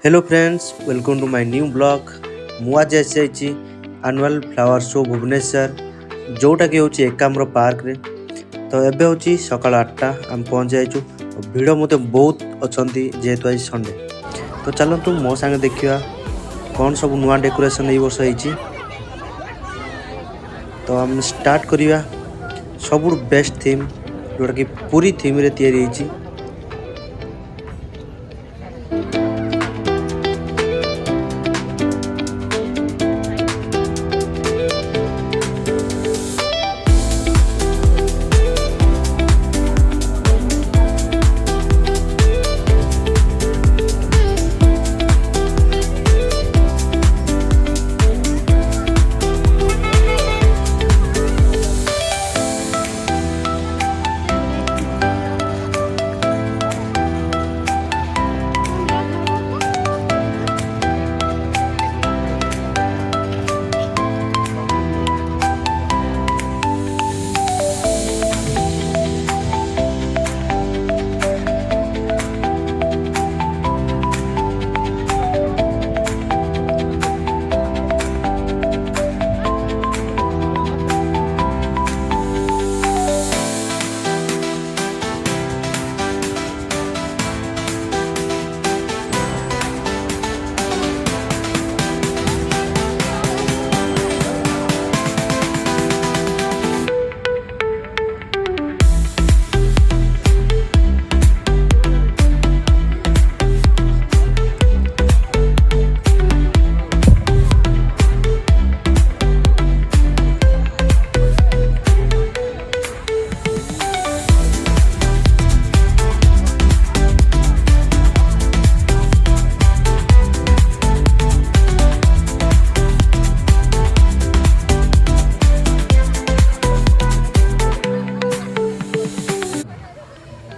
Hello friends, welcome to my new blog. मु आज आसी एनुअल फ्लावर शो भुवनेश्वर जोटा कि होची एकाम्र पार्क रे। तो एबे होची सकाळ 8टा हम पहुंच जाइछु। भिड़ मते बहुत अछंती जेहेतु आज संडे। तो चलंतु मो संगे देखिया कौन सब नुआ डेकोरेशन ए वर्ष होईची। तो हम स्टार्ट करिया सबुर बेस्ट थीम जोटा कि पूरी थीम रे तैयारी होईची।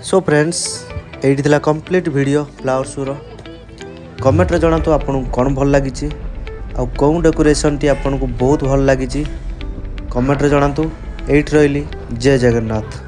सो फ्रेंड्स, एठी थिला complete video flower show. Comment रे जणातु आपन कोन भल लागिची आ कोन डेकोरेशन टी आपन को बहुत भल लागिची। कमेंट रे जणातु। एठी रहिली। जय जगन्नाथ।